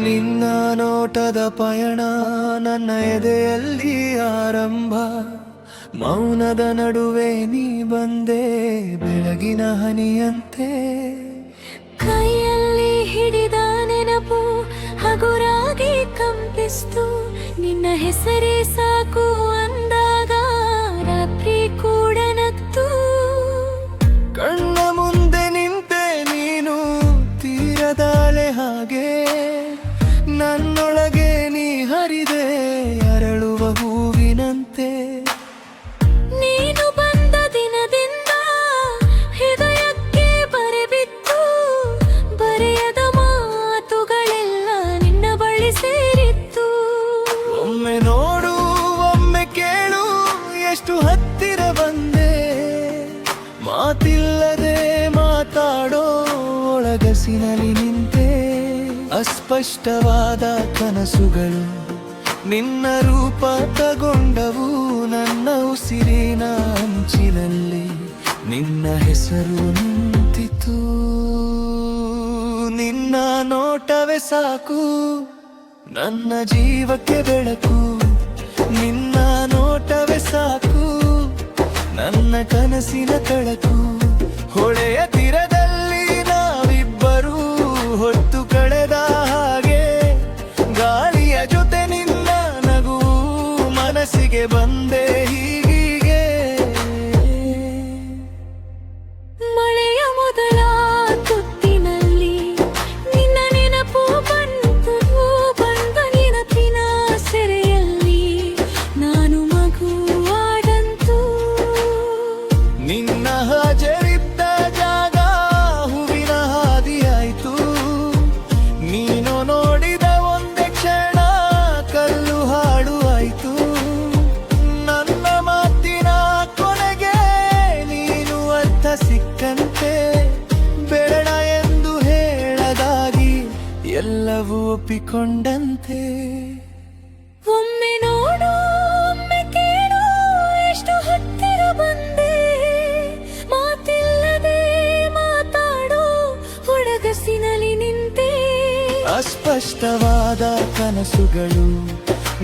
ನಿನ್ನ ನೋಟದ ಪಯಣ ನನ್ನ ಎದೆಯಲ್ಲಿ ಆರಂಭ. ಮೌನದ ನಡುವೆ ನೀ ಬಂದೆ ಬೆಳಗಿನ ಹನಿಯಂತೆ. ಕೈಯಲ್ಲಿ ಹಿಡಿದ ನೆನಪು ಹಗುರಾಗಿ ಕಂಪಿಸ್ತು. ನಿನ್ನ ಹೆಸರೇ ಸಾಕು ಅಂದಾಗ ರಾತ್ರಿ ಕೂಡ ನಗ್ತು. ಕಣ್ಣ ಮುಂದೆ ನಿಂತೆ ನೀನು ತೀರದಾಲೆ ಹಾಗೆ. ನನ್ನೊಳಗೆ ನೀ ಹರಿದೆ ಅರಳುವ ಹೂವಿನಂತೆ. ನೀನು ಬಂದ ದಿನದಿಂದ ಹೃದಯಕ್ಕೆ ಬರೆಬಿತ್ತು. ಬರೆಯದ ಮಾತುಗಳೆಲ್ಲ ನಿನ್ನ ಬಳಿ ಸೇರಿತ್ತು. ಒಮ್ಮೆ ನೋಡು ಒಮ್ಮೆ ಕೇಳು ಎಷ್ಟು ಹತ್ತಿರ ಬಂದೆ. ಮಾತಿಲ್ಲದೆ ಮಾತಾಡೋ ಒಳಗಸಿನಲ್ಲಿ ನಿಂತೆ. ಅಸ್ಪಷ್ಟವಾದ ಕನಸುಗಳು ನಿನ್ನ ರೂಪ ತಗೊಂಡವು. ನನ್ನ ಉಸಿರಿನ ಅಂಚಿನಲ್ಲಿ ನಿನ್ನ ಹೆಸರು ನಿಂತಿತು. ನಿನ್ನ ನೋಟವೇ ಸಾಕು ನನ್ನ ಜೀವಕ್ಕೆ ಬೆಳಕು. ನಿನ್ನ ನೋಟವೇ ಸಾಕು ನನ್ನ ಕನಸಿನ ಕಳಕು. ಹೊಳೆಯ ತೀರದಲ್ಲಿ ನಾವಿಬ್ಬರು ಹೊತ್ತು ಕಳೆದ ಹಾಗೆ. ಗಾಳಿಯ ಜೊತೆ ನಿನ್ನ ನಗು ಮನಸ್ಸಿಗೆ ಬಂದೆ ಹೀಗೆ. ಮಳೆಯ ಮೊದಲ ತುತ್ತಿನಲ್ಲಿ ನಿನ್ನ ನೆನಪು ಬಂತು. ಬಂದ ನೆನಪಿನ ಸೆರೆಯಲ್ಲಿ ನಾನು ಮಗುವಾದಂತು. ನಿನ್ನ ಹಾಜರಿದ್ದ ಜಾಗ ಹೂವಿನ ಹಾದಿಯಾಯ್ತು. ನೀನು ನೋಡಿದ ಒಂದೇ ಕ್ಷಣ ಕಲ್ಲು ಹಾಡು ಆಯ್ತು. ನನ್ನ ಮಾತಿನ ಕೊನೆಗೆ ನೀನು ಅರ್ಥ ಸಿಕ್ಕಂತೆ. ಬೇಡ ಎಂದು ಹೇಳದಾಗಿ ಎಲ್ಲವೂ ಒಪ್ಪಿಕೊಂಡಂತೆ. ಒಮ್ಮೆ ನೋಡು ಒಮ್ಮೆ ಕೇಳು ಎಷ್ಟು ಹತ್ತಿರ ಬಂದೆ. ಮಾತಿಲ್ಲದೆ ಮಾತಾಡೋ ಒಳಗಸಿನಲ್ಲಿ ನಿಂತೆ. ಅಸ್ಪಷ್ಟವಾದ ಕನಸುಗಳು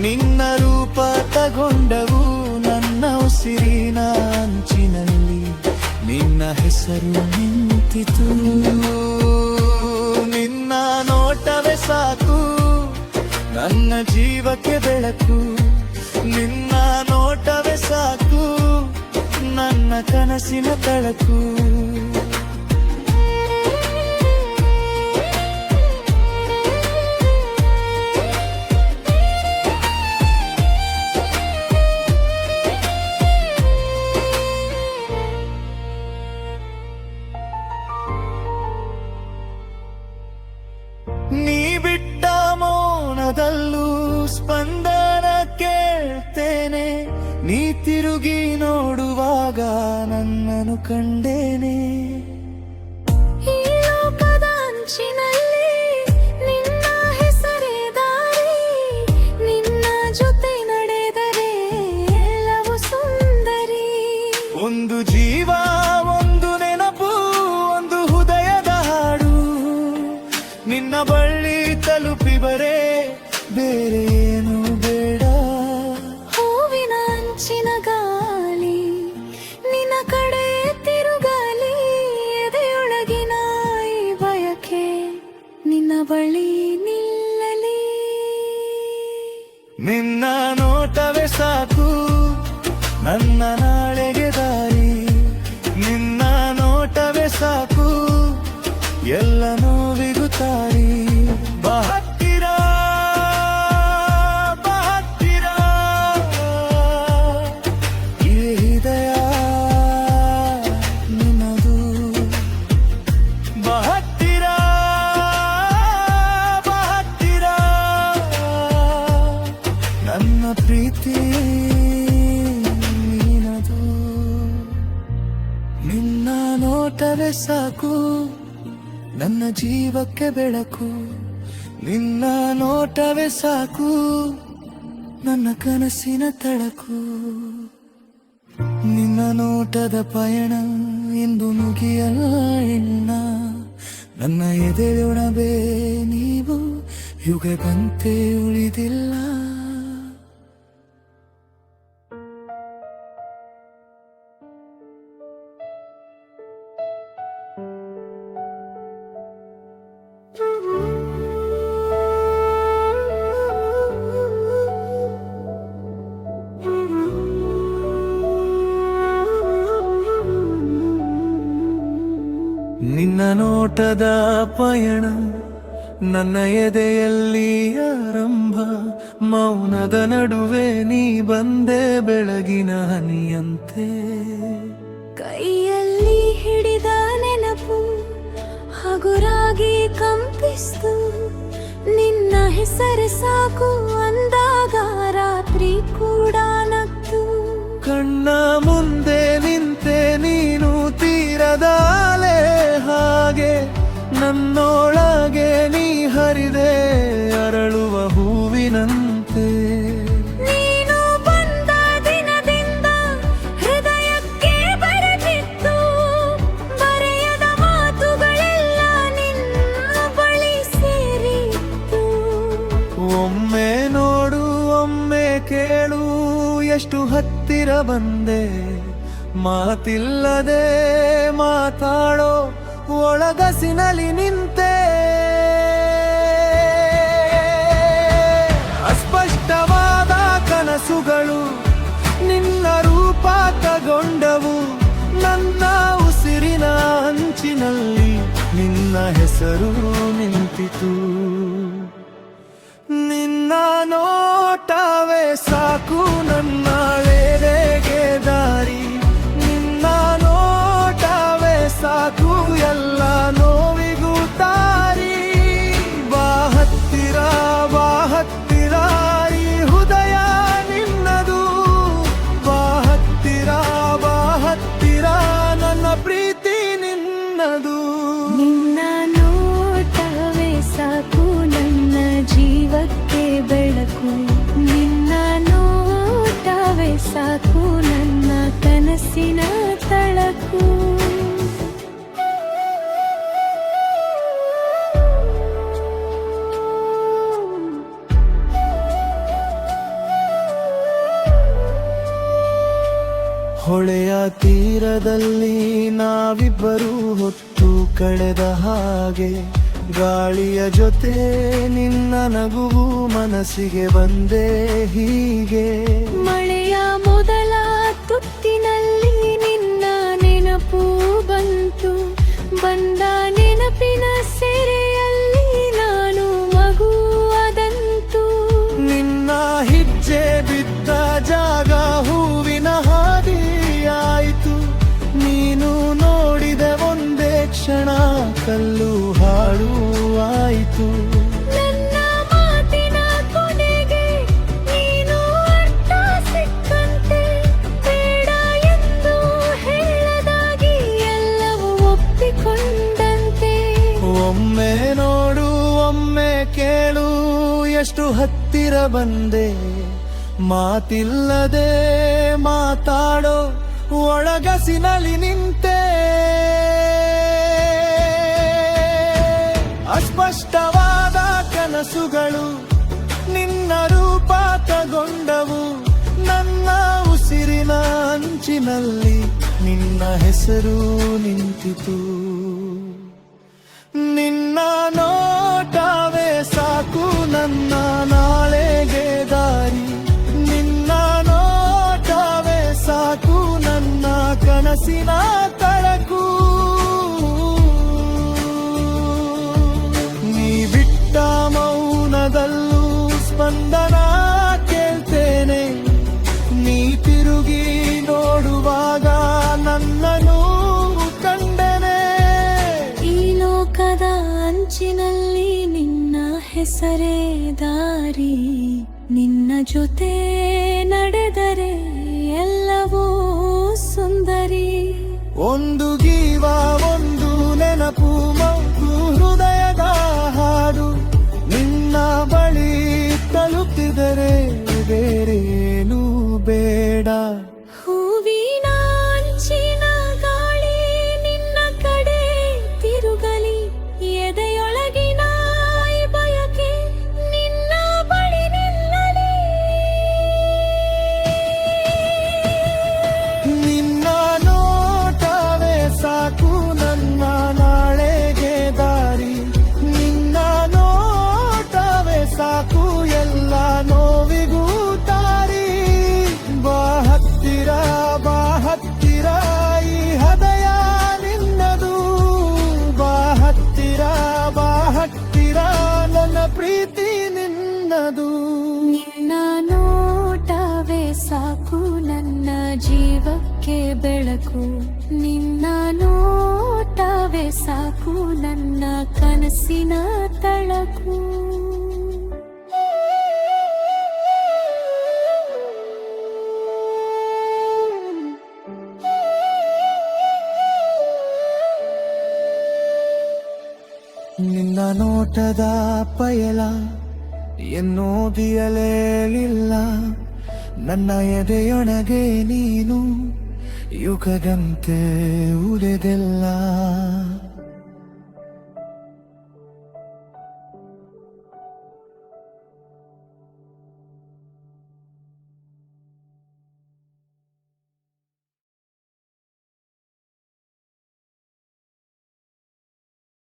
ನಿನ್ನ ರೂಪ ತಗೊಂಡವು. ನನ್ನ ಉಸಿರಿನ ಅಂಚಿನಲ್ಲಿ ನಿನ್ನ ಹೆಸರು ನಿಂತಿತು. ನಿನ್ನ ನೋಟವೇ ಸಾಕು ನನ್ನ ಜೀವಕ್ಕೆ ಬೆಳಕು. ನಿನ್ನ ನೋಟವೇ ಸಾಕು ನನ್ನ ಕನಸಿನ ತಳಕು. ನೀ ಬಿಟ್ಟ ಮೌನದಲ್ಲೂ ಸ್ಪಂದನ ಕೇಳ್ತೇನೆ. ನೀ ತಿರುಗಿ ನೋಡುವಾಗ ನನ್ನನ್ನು ಕಂಡೇನೆ. ಈ ಲೋಕದ ಅಂಚಿನಲ್ಲಿ ನಿನ್ನ ಹೆಸರೇ ದಾರಿ. ನಿನ್ನ ಜೊತೆ ನಡೆದರೆ ಎಲ್ಲವೂ ಸುಂದರಿ. ಒಂದು ಜೀವ ಒಂದು ನೆನಪು ಒಂದು ಹೃದಯದ ಹಾಡು. ನಿನ್ನ ಬಳ್ಳಿ ತಲುಪಿ ಬರೇ ಬೇರೆ ಏನು ಬೇಡ. ಹೂವಿನ ಅಂಚಿನ ಗಾಳಿ ನಿನ್ನ ಕಡೆ ತಿರುಗಾಲಿ. ಎದೆಯೊಳಗಿನ ಈ ಬಯಕೆ ನಿನ್ನ ಬಳಿ ನಿಲ್ಲಲಿ. ನಿನ್ನ ನೋಟವೇ ಸಾಕು ನನ್ನ ನಾಳೆಗೆ ದಾರಿ. ನಿನ್ನ ನೋಟವೇ ಸಾಕು ಎಲ್ಲ ನೋವಿಗೂ ತಾರಿ. ಬಾ ಹತ್ತಿರ ಬಾ ಹತ್ತಿರ ಈ ಹೃದಯ ನಿನ್ನದು. ಬಾ ಹತ್ತಿರ ಬಾ ಹತ್ತಿರ ನನ್ನ ಪ್ರೀತಿ ನೀನದು. ನಿನ್ನ ನೋಟವೇ ಸಾಕು ನನ್ನ ಜೀವಕ್ಕೆ ಬೆಳಕು. ನಿನ್ನ ನೋಟವೇ ಸಾಕು ನನ್ನ ಕನಸಿನ ತಳಕು. ನಿನ್ನ ನೋಟದ ಪಯಣ ಎಂದು ಮುಗಿಯಲ್ಲ. ನನ್ನ ಎದೆಯೊಳಬೇ ನೀವು ಯುಗದಂತೆ ಉಳಿದಿಲ್ಲ. ನಿನ್ನ ನೋಟದ ಪಯಣ ನನ್ನ ಎದೆಯಲ್ಲಿ ಆರಂಭ, ಮೌನದ ನಡುವೆ ನೀ ಬಂದೆ ಬೆಳಗಿನ ಹನಿಯಂತೆ. ಕೈಯಲ್ಲಿ ಹಿಡಿದ ನೆನಪು ಹಗುರಾಗಿ ಕಂಪಿಸ್ತು, ನಿನ್ನ ಹೆಸರು ಸಾಕು ಅಂದಾಗ ರಾತ್ರಿ ಕೂಡ ನಗ್ತು. ಕಣ್ಣ ಮುಂದೆ ನಿಂತೆ ನೀನು ತೀರದ ಅಲೆ ಹಾಗೆ, ನನ್ನೊಳಗೆ ನೀ ಹರಿದೆ ಅರಳುವ ಹೂವಿನಂತೆ. ನೀನು ಬಂದ ದಿನದಿಂದ ಹೃದಯಕ್ಕೆ ಬರೆದಿತ್ತು, ಬರೆಯದ ಮಾತುಗಳೆಲ್ಲ ನಿನ್ನ ಬಳಿ ಸೇರಿತ್ತು. ಒಮ್ಮೆ ನೋಡು ಒಮ್ಮೆ ಕೇಳು ಎಷ್ಟು ಹತ್ತಿರ ಬಂದೆ, ಮಾತಿಲ್ಲದೆ ಮಾತಾಡೋ ಒಳಗಸಿನಲ್ಲಿ ನಿಂತೆ. ಅಸ್ಪಷ್ಟವಾದ ಕನಸುಗಳು ನಿನ್ನ ರೂಪ ತಗೊಂಡವು, ನನ್ನ ಉಸಿರಿನ ಅಂಚಿನಲ್ಲಿ ನಿನ್ನ ಹೆಸರು ನಿಂತಿತು. ನಿನ್ನ ನೋಟವೇ ಸಾಕು ನನ್ನೆಡೆಗೆ ದಾರಿ, ನಿನ್ನ ನೋಟವೇ ಸಾಕು ಎಲ್ಲ ನೋವಿಗೂ ತಾರಿ. ಬಾ ಹತ್ತಿರ ಈ ಹೃದಯ ನಿನ್ನದು, ಬಾ ಹತ್ತಿರ ನನ್ನ ಪ್ರೀತಿ ನಿನ್ನದು. ನಿನ್ನ ನೋಟವೇ ಸಾಕು ನನ್ನ ಜೀವಕ್ಕೆ ಬೆಳಕು, ನಿನ್ನ ನೋಟವೇ ಸಾಕು ನನ್ನ ಕನಸಿನ ತಳಕು. ಹೊಳೆಯ ತೀರದಲ್ಲಿ ನಾವಿಬ್ಬರು ಹೊತ್ತು ಕಳೆದ ಹಾಗೆ, ಗಾಳಿಯ ಜೊತೆ ನಿನ್ನ ನಗುವು ಮನಸ್ಸಿಗೆ ಬಂದೆ ಹೀಗೆ. ಮಳೆಯ ಮೊದಲ ತುತ್ತಿನಲ್ಲಿ ನಿನ್ನ ನೆನಪು ಬಂತು, ಬಂದ ನೆನಪಿನ ಸೆರೆಯಲ್ಲಿ ನಾನು ಮಗುವಾದಂತು. ನಿನ್ನ ಹೆಜ್ಜೆ ಬಿದ್ದ ಜಾಗ ಹೂವಿನ ಹಾದಿಯಾಯಿತು, ನೀನು ನೋಡಿದ ಒಂದೇ ಕ್ಷಣ ಕಲ್ಲು ಹಾಳು ಆಯಿತು. ನನ್ನ ಮಾತಿನ ಕೊನೆಗೆ ನೀನು ಅರ್ಥ ಸಿಕ್ಕಂತೆ, ಬೇಡ ಎಂದು ಹೇಳದಾಗಿ ಎಲ್ಲವೂ ಒಪ್ಪಿಕೊಂಡಂತೆ. ಒಮ್ಮೆ ನೋಡು ಒಮ್ಮೆ ಕೇಳು ಎಷ್ಟು ಹತ್ತಿರ ಬಂದೆ, ಮಾತಿಲ್ಲದೆ ಮಾತಾಡೋ ಒಳಗಸಿನಲ್ಲಿ ನಿಂತೆ. ಅಸ್ಪಷ್ಟವಾದ ಕನಸುಗಳು ನಿನ್ನ ರೂಪ ತಗೊಂಡವು, ನನ್ನ ಉಸಿರಿನ ಅಂಚಿನಲ್ಲಿ ನಿನ್ನ ಹೆಸರು ನಿಂತಿತು. ನಿನ್ನ ನೋಟವೇ ಸಾಕು ನನ್ನ ನಾಳೆಗೆ ದಾರಿ, ನಿನ್ನ ನೋಟವೇ ಸಾಕು ನನ್ನ ಕನಸಿನ ತಳಕು. ನೀ ಬಿಟ್ಟ ಮೌನದಲ್ಲೂ ಸ್ಪಂದನ ಕೇಳ್ತೇನೆ, ನೀ ತಿರುಗಿ ನೋಡುವಾಗ ನನ್ನನ್ನು ಕಂಡೆನೆ. ಈ ಲೋಕದ ಅಂಚಿನಲ್ಲಿ ನಿನ್ನ ಹೆಸರೇ ದಾರಿ, ನಿನ್ನ ಜೊತೆ ನಡೆದರೆ ಎಲ್ಲವೂ ಸುಂದರಿ. ಒಂದು ಜೀವ ಒಂದು ನೆನಪು ಮತ್ತು ಹೃದಯದ ಹಾಡು, ನಿನ್ನ ಬಳಿ ತಲುಪಿದರೆ ಬೇರೇನೂ ಬೇಡ. ಹೂವಿನ ಅಂಚಿನ ಗಾಳಿ ನಿನ್ನ ಕಡೆ ತಿರುಗಲಿ, ಎದೆಯೊಳಗಿನ ಈ ಬಯಕೆ ಜೀವಕ್ಕೆ ಬೆಳಕು ನಿನ್ನ ನೋಟವೇ ಸಾಕು ನನ್ನ ಕನಸಿನ ತಳಕು ನಿನ್ನ ನೋಟದ ಪಯಲ ಎನ್ನೋದಿಯಲೇಲಿಲ್ಲ ನನ್ನ ಎದೆಯೊಳಗೆ ನೀನು ಯುಗದಂತೆ ಉಳಿದೆಲ್ಲ